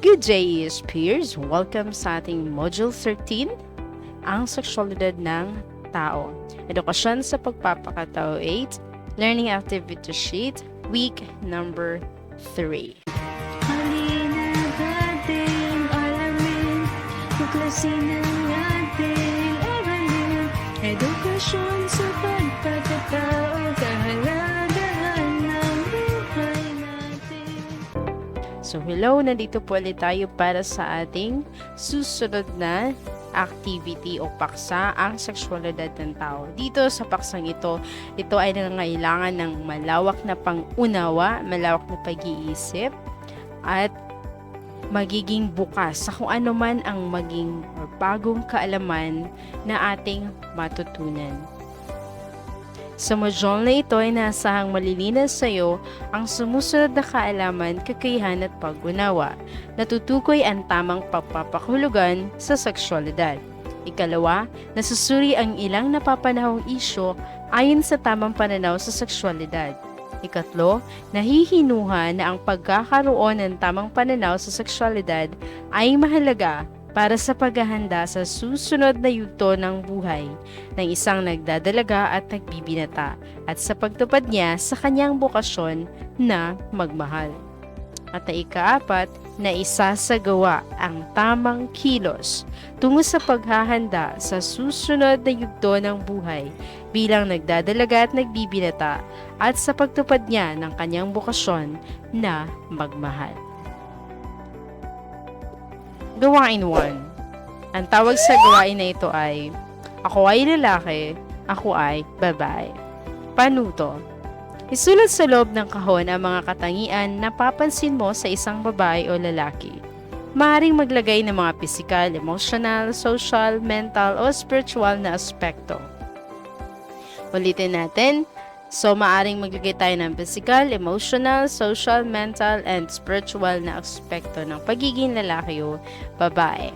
Good day, peers! Welcome sa ating Module 13, ang seksualidad ng tao. Edukasyon sa pagpapakatao 8, Learning Activity Sheet, Week number 3. Halina natin alamin, tuklasin ang ating aralin, edukasyon sa pagpapakatao, kahalagahan ng buhay natin. So hello, nandito po ulit tayo para sa ating susunod na activity o paksa, ang seksualidad ng tao. Dito sa paksang ito ay nangangailangan ng malawak na pangunawa, malawak na pag-iisip, at magiging bukas sa kung ano man ang maging bagong kaalaman na ating matutunan. Sa module na ito ay nasahang malilinas sa iyo ang sumusunod na kaalaman, kakayahan at pag-unawa. Natutukoy ang tamang pagpapahulugan sa seksualidad. Ikalawa, nasusuri ang ilang napapanahong isyo ayon sa tamang pananaw sa seksualidad. Ikatlo, nahihinuha na ang pagkakaroon ng tamang pananaw sa seksualidad ay mahalaga para sa paghahanda sa susunod na yugto ng buhay ng isang nagdadalaga at nagbibinata at sa pagtupad niya sa kanyang bokasyon na magmahal. At ang ikaapat, na isasagawa ang tamang kilos tungo sa paghahanda sa susunod na yugto ng buhay bilang nagdadalaga at nagbibinata at sa pagtupad niya ng kanyang bokasyon na magmahal. Gawain 1. Ang tawag sa gawain na ito ay, ako ay lalaki, ako ay babae. Panuto. Isulat sa loob ng kahon ang mga katangian na papansin mo sa isang babae o lalaki. Maaaring maglagay ng mga pisikal, emotional, social, mental o spiritual na aspekto. Ulitin natin. So, maaaring maglagay tayo ng physical, emotional, social, mental, and spiritual na aspekto ng pagiging lalaki o babae.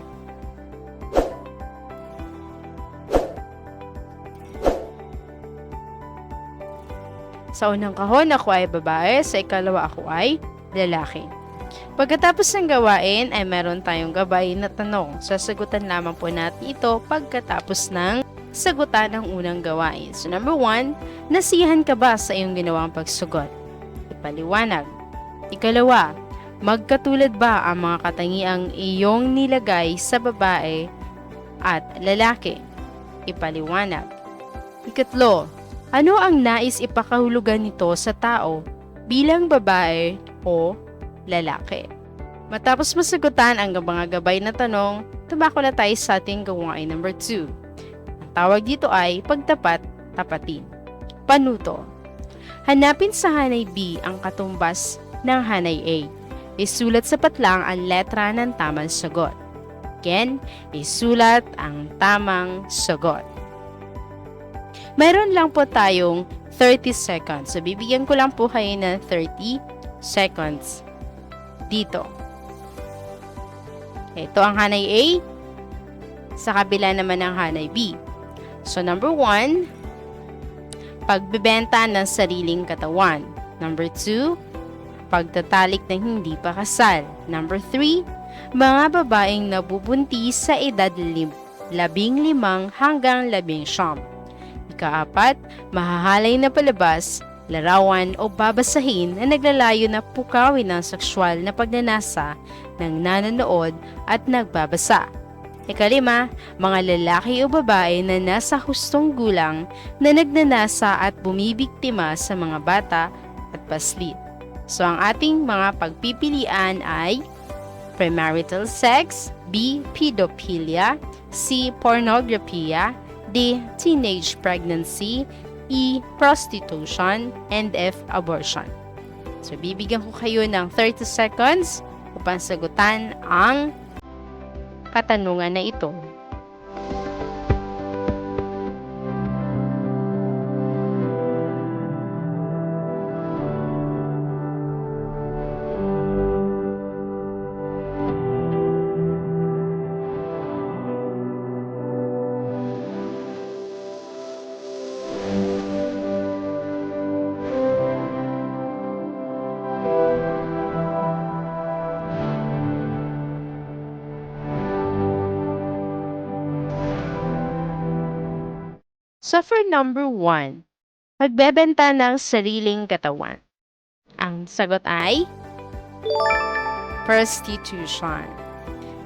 Sa unang kahon, ako ay babae. Sa ikalawa, ako ay lalaki. Pagkatapos ng gawain, ay meron tayong gabay na tanong. Sasagutan lamang po natin ito pagkatapos ng sagutan ng unang gawain. So number 1, nasiyahan ka ba sa iyong ginawang pagsugot? Ipaliwanag. Ikalawa, magkatulad ba ang mga katangiang iyong nilagay sa babae at lalaki? Ipaliwanag. Ikatlo, ano ang nais ipakahulugan nito sa tao bilang babae o lalaki? Matapos masagutan ang mga gabay na tanong, tumako na tayo sa ating gawain number 2. Ang tawag dito ay pagtapat-tapatin. Panuto. Hanapin sa hanay B ang katumbas ng hanay A. Isulat sa patlang ang letra ng tamang sagot. Again, isulat ang tamang sagot. Mayroon lang po tayong 30 seconds. So, bibigyan ko lang po kayo ng 30 seconds dito. Ito ang hanay A. Sa kabila naman ang hanay B. So, number 1, pagbebenta ng sariling katawan. Number 2, pagtatalik ng hindi pa kasal. Number 3, mga babaeng nabubuntis sa edad 15 hanggang 19. Ika-4, mahahalay na palabas, larawan o babasahin na naglalayo na pukawin ng sexual na pagnanasa ng nanonood at nagbabasa. Ika-5, mga lalaki o babae na nasa hustong gulang na nagnanasa at bumibiktima sa mga bata at paslit. So ang ating mga pagpipilian ay premarital sex, B. Pedophilia, C. Pornography, D. Teenage pregnancy, E. Prostitution, and F. Abortion. So, bibigyan ko kayo ng 30 seconds upang sagutan ang katanungan na ito. So for number 1, magbebenta ng sariling katawan. Ang sagot ay prostitution.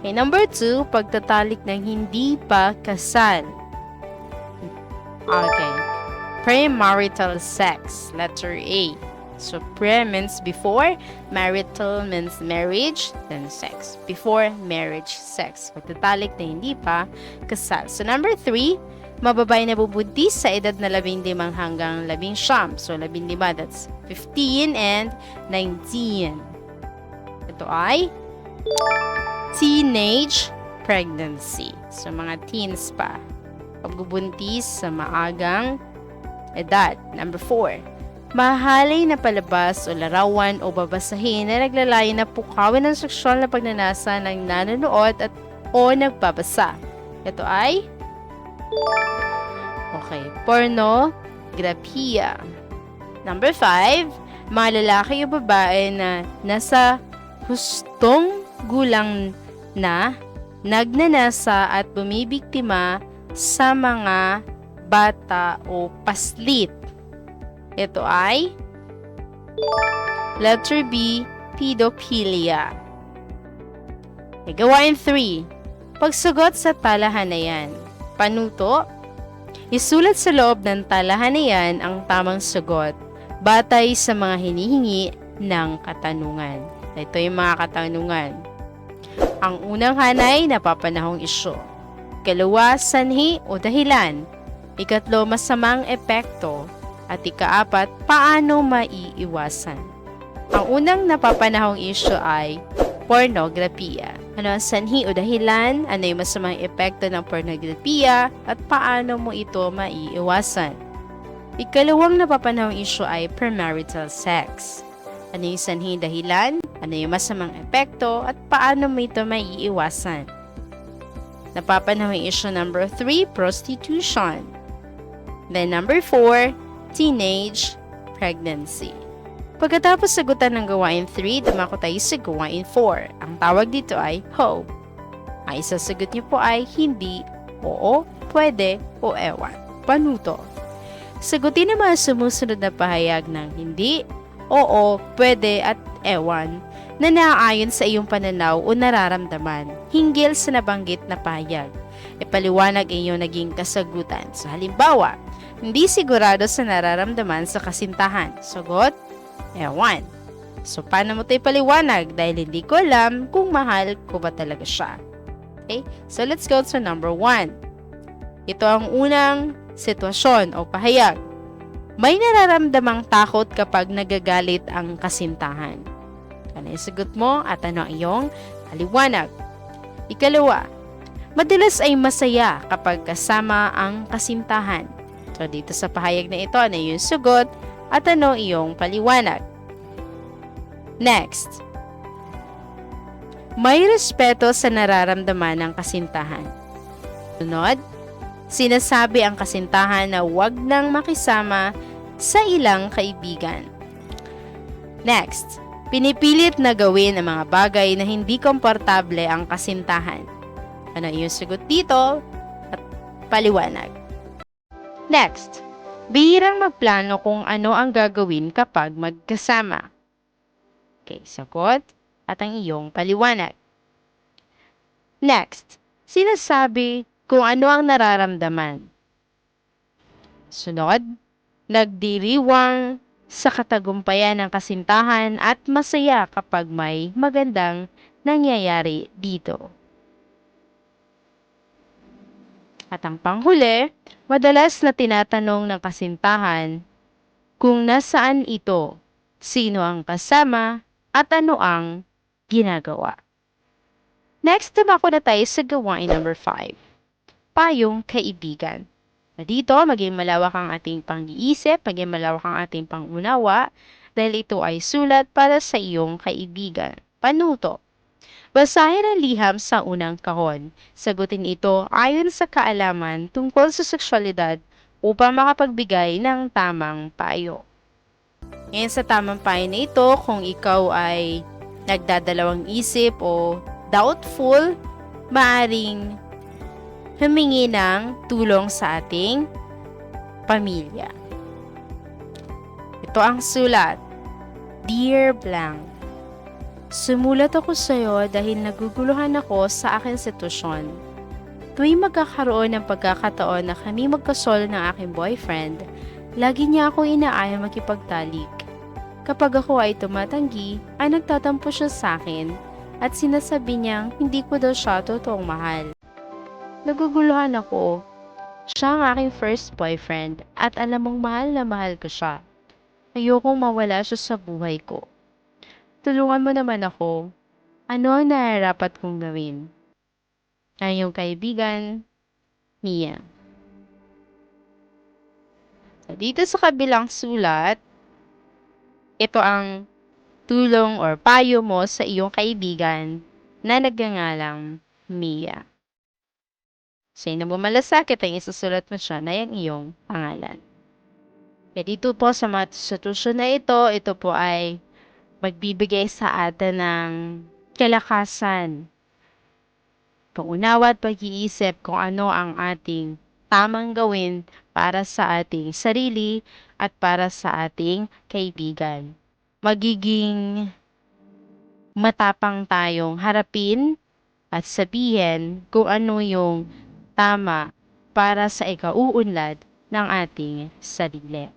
Okay, number 2, pagtatalik ng hindi pa kasal. Okay. Premarital sex. Letter A. So, pre means before, marital means marriage, then sex. Before marriage, sex. Pagtatalik na hindi pa kasal. So, number 3, mababay na bubuntis sa edad na 15 hanggang 19. So, 15, that's 15 and 19. Ito ay teenage pregnancy. So, mga teens pa. Pagbubuntis sa maagang edad. Number 4, mahalay na palabas o larawan o babasahin na naglalayo na pukawin ng sexual na pagnanasa ng nanonood at o nagbabasa. Ito ay pornographiya. Number 5, mga lalaki o babae na nasa hustong gulang na nagnanasa at bumibiktima sa mga bata o paslit. Ito ay letter B, pedophilia. Gawain 3, pagsagot sa talahanayan. Panuto, isulat sa loob ng talahanayan ang tamang sagot batay sa mga hinihingi ng katanungan. Ito yung mga katanungan. Ang unang hanay, napapanahong isyu. Ikalawa, sanhi o dahilan. Ikatlo, masamang epekto. At ikaapat, paano maiiwasan. Ang unang napapanahong issue ay pornographiya. Ano ang sanhi o dahilan? Ano yung masamang epekto ng pornographiya? At paano mo ito maiiwasan? Ikalawang napapanahong issue ay premarital sex. Ano yung sanhi dahilan? Ano yung masamang epekto? At paano mo ito maiiwasan? Napapanahong issue number 3, prostitution. Then number 4, teenage pregnancy. Pagkatapos sagutan ng gawain 3, dumako tayo sa gawain 4. Ang tawag dito ay hope. Ang isasagot niyo po ay hindi, oo, pwede, o ewan. Panuto. Sagutin ang mga sumusunod na pahayag ng hindi, oo, pwede, at ewan na naaayon sa iyong pananaw o nararamdaman hinggil sa nabanggit na pahayag. Ipaliwanag ang iyong naging kasagutan. So halimbawa, hindi sigurado sa nararamdaman sa kasintahan. Sagot, ewan. So paano mo ito ipaliwanag? Dahil hindi ko alam kung mahal ko ba talaga siya. Okay? So let's go to number 1. Ito ang unang sitwasyon o pahayag. May nararamdamang takot kapag nagagalit ang kasintahan. Ano yung sagot mo at ano ang iyong paliwanag? Ikalawa, madalas ay masaya kapag kasama ang kasintahan. So dito sa pahayag na ito, ano yung sagot at ano iyong paliwanag? Next, may respeto sa nararamdaman ng kasintahan. Sunod, sinasabi ang kasintahan na huwag nang makisama sa ilang kaibigan. Next, pinipilit na gawin ang mga bagay na hindi komportable ang kasintahan. Ano yung sagot dito at paliwanag? Next, bihirang magplano kung ano ang gagawin kapag magkasama. Okay, sagot at ang iyong paliwanag. Next, sinasabi kung ano ang nararamdaman. Sunod, nagdiriwang sa katagumpayan ng kasintahan at masaya kapag may magandang nangyayari dito. At ang panghuli, madalas na tinatanong ng kasintahan kung nasaan ito, sino ang kasama, at ano ang ginagawa. Next, tumako na tayo sa gawain number 5. Payong kaibigan. Dito, maging malawak ang ating pang-iisip, maging malawak ang ating pang-unawa, dahil ito ay sulat para sa iyong kaibigan. Panuto. Basahin ang liham sa unang kahon. Sagutin ito ayon sa kaalaman tungkol sa sexualidad upang makapagbigay ng tamang payo. Ngayon sa tamang payo na ito, kung ikaw ay nagdadalawang isip o doubtful, maaring humingi ng tulong sa ating pamilya. Ito ang sulat. Dear Blank, sumulat ako sa iyo dahil naguguluhan ako sa aking sitwasyon. Tuwing magkakaroon ng pagkakataon na kami magkasolo ng aking boyfriend, lagi niya ako inaayang makipagtalik. Kapag ako ay tumatanggi, ay nagtatampo siya sa akin at sinasabi niyang hindi ko daw siya totoong mahal. Naguguluhan ako. Siya ang aking first boyfriend at alam mong mahal na mahal ko siya. Ayokong mawala siya sa buhay ko. Tulungan mo naman ako. Ano ang nararapat kong gawin? Ang iyong kaibigan, Mia. So, dito sa kabilang sulat, ito ang tulong or payo mo sa iyong kaibigan na nagngangalang Mia. Sino mo malasakit ang isusulat mo siya na yung iyong pangalan. Kaya dito po sa mga sitwasyon na ito po ay magbibigay sa atin ng kalakasan, pangunawa at pag-iisip kung ano ang ating tamang gawin para sa ating sarili at para sa ating kaibigan. Magiging matapang tayong harapin at sabihin kung ano yung tama para sa ikauunlad ng ating sarili.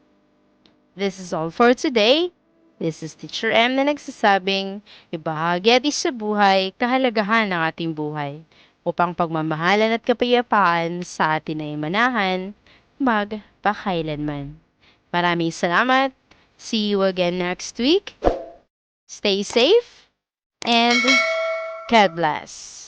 This is all for today. This is Teacher M na nagsasabing, ibahagi at sa buhay kahalagahan ng ating buhay upang pagmamahalan at kapayapaan sa atin ay manahan magpakailanman. Maraming salamat. See you again next week. Stay safe and God bless.